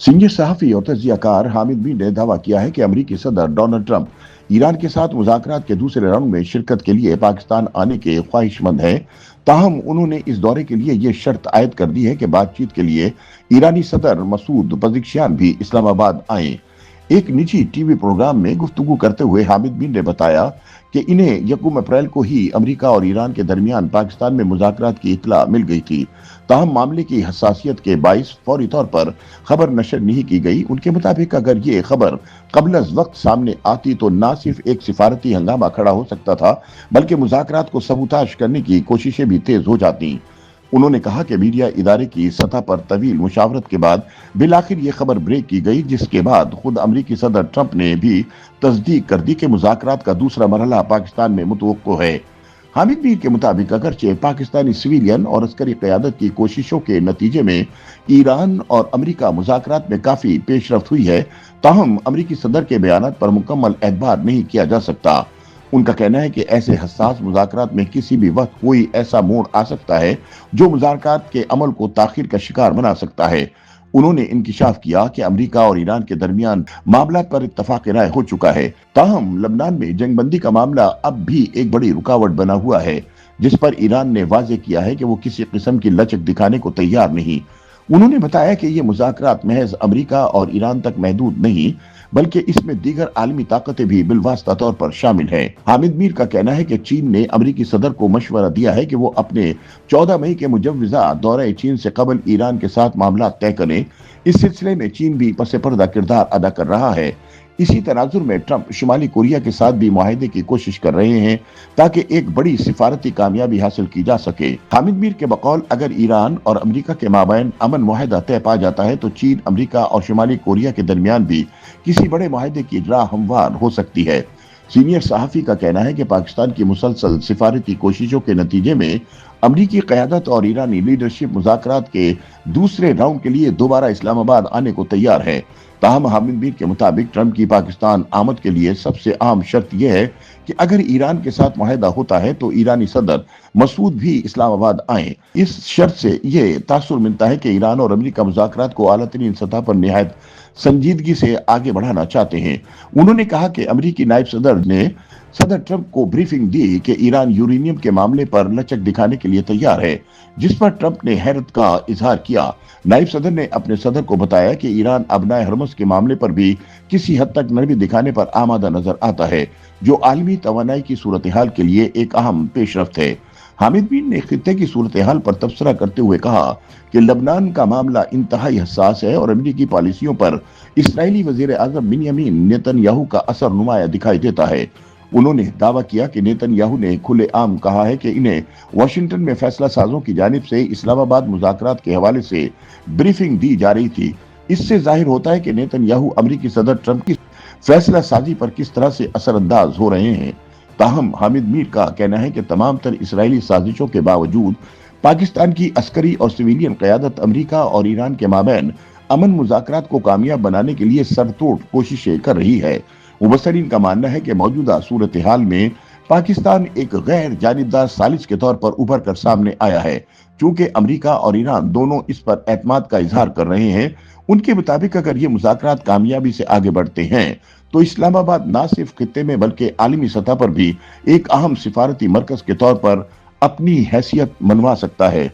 Senior सहाफ़ी और तज्ज़ियाकार हामिद मीर ने दावा किया है कि अमरीकी सदर डोनाल्ड ट्रंप ईरान के साथ मुज़ाकरात के दूसरे राउंड में शिरकत के लिए पाकिस्तान आने के ख्वाहिशमंद हैं। ताहम उन्होंने इस दौरे के लिए ये शर्त आयद कर दी है कि बातचीत के लिए ईरानी सदर मसूद पज़ेश्कियान भी इस्लामाबाद आएं। एक निजी टीवी प्रोग्राम में गुफ्तगू करते हुए हामिद मीर ने बताया कि इन्हें 1 अप्रैल को ही अमेरिका और ईरान के दरमियान पाकिस्तान में मुज़ाकरात की इत्तला मिल गई थी। ताहम मामले की हसासियत के बाइस फौरी तौर पर खबर नशर नहीं की गई। उनके मुताबिक अगर ये खबर कबल अज वक्त सामने आती तो न सिर्फ एक सिफारती हंगामा खड़ा हो सकता था, बल्कि मुज़ाकरात को सबूताश करने की कोशिशें भी तेज हो जाती। उन्होंने कहा कि मीडिया इदारे की सतह पर तवील मुशावरत के बाद बिल आखिर ये खबर ब्रेक की गई, जिसके बाद खुद अमरीकी सदर ट्रंप ने भी तस्दीक कर दी कि मुज़ाकरात का दूसरा मरहला पाकिस्तान में मुतवक्को है। हामिद मीर के मुताबिक अगरचे पाकिस्तानी सिविलियन और अस्करी क़यादत की कोशिशों के नतीजे में ईरान और अमेरिका मुज़ाकरात में काफ़ी पेशरफ्त हुई है, ताहम अमरीकी सदर के बयानात पर मुकम्मल एतबार नहीं किया जा सकता। उनका कहना है कि ऐसे हसास मुज़ाकरात में किसी भी वक्त कोई ऐसा मोड़ आ सकता है जो मुज़ाकरात के अमल को ताख़ीर का शिकार बना सकता है। उन्होंने इंकिशाफ किया कि अमेरिका और ईरान के दरमियान मामला पर इत्तफाक राय हो चुका है। ताहम लबनान में जंगबंदी का मामला अब भी एक बड़ी रुकावट बना हुआ है, जिस पर ईरान ने वाजे किया है कि वो किसी किस्म की लचक दिखाने को तैयार नहीं। उन्होंने बताया कि ये मुज़ाकरात महज अमेरिका और ईरान तक महदूद नहीं, बल्कि इसमें दीगर आलमी ताकतें भी बिलवास्ता तौर पर शामिल हैं। हामिद मीर का कहना है कि चीन ने अमरीकी सदर को मशवरा दिया है कि वो अपने 14 मई के मुजव्वज़ा दौरे चीन से कबल ईरान के साथ मामला तय करें। इस सिलसिले में चीन भी पस पर्दा किरदार अदा कर रहा है। इसी तनाजुर में ट्रंप शुमाली कोरिया के साथ भी मुआहदे की कोशिश कर रहे हैं ताकि एक बड़ी सिफारती कामयाबी हासिल की जा सके। हामिद मीर के बकौल अगर ईरान और अमेरिका के माबैन अमन मुआहदा तय पा जाता है तो चीन, अमेरिका और शुमाली कोरिया के दरमियान भी किसी बड़े मुआहदे की राह हमवार हो सकती है। सीनियर सहाफ़ी का कहना है कि पाकिस्तान की मुसलसल सिफारती कोशिशों के नतीजे में अमरीकी क़यादत और ईरानी लीडरशिप मुज़ाकरात के दूसरे राउंड के लिए दोबारा इस्लामाबाद आने को तैयार है। ताहम हामिद मीर के मुताबिक ट्रंप की पाकिस्तान आमद के लिए सबसे अहम शर्त यह है कि अगर ईरान के साथ मुआहदा होता है तो ईरानी सदर मसूद भी इस्लामाबाद आए। इस शर्त से यह तासुर मिलता है कि ईरान और अमेरिका मुज़ाकरात को आला तरीन सतह पर निहायत संजीदगी से आगे बढ़ाना चाहते हैं। उन्होंने कहा कि अमेरिकी नायब सदर ने सदर ट्रंप को ब्रीफिंग दी कि ईरान यूरेनियम के मामले पर लचक दिखाने के लिए तैयार है, जिस पर ट्रंप ने हैरत का इजहार किया। नायब सदर ने अपने सदर को बताया कि ईरान अबनाए हरमस के मामले पर भी किसी हद तक नरमी दिखाने पर आमादा नजर आता है, जो आलमी तवानाई की सूरत हाल के लिए एक अहम पेशरफ्त है। हामिद मीर ने खित्ते की सूरत हाल पर तबसरा करते हुए कहा कि लबनान का मामला इंतहाई हसास है और अमेरिकी पॉलिसियों पर इसराइली वजीर आजम बिन्यामीन नेतन्याहू का असर नुमाया दिखाई देता है। उन्होंने दावा किया कि नेतन्याहू ने खुलेआम कहा है कि इन्हें वाशिंगटन में फैसला साजों की जानिब से इस्लामाबाद मुज़ाकरात के हवाले से ब्रीफिंग दी जा रही थी। इससे जाहिर होता है कि नेतन्याहू अमरीकी सदर ट्रंप की फैसला साजी पर किस तरह से असरअंदाज हो रहे हैं। ताहम हामिद मीर का कहना है कि तमाम तर इसराइली साजिशों के बावजूद पाकिस्तान की अस्करी और सिविलियन क़यादत अमेरिका और ईरान के माबैन अमन मुज़ाकरात को कामयाब बनाने के लिए सरतोड़ कोशिशें कर रही है। मुबसरीन का मानना है कि मौजूदा सूरत हाल में पाकिस्तान एक गैर जानिबदार सालिश के तौर पर उभर कर सामने आया है। चूंकि अमेरिका और ईरान दोनों इस पर एतमाद का इजहार कर रहे हैं, उनके मुताबिक अगर ये मुज़ाकरात कामयाबी से आगे बढ़ते हैं तो इस्लामाबाद न सिर्फ खित्ते में बल्कि आलमी सतह पर भी एक अहम सिफारती मरकज के तौर पर अपनी हैसियत मनवा सकता है।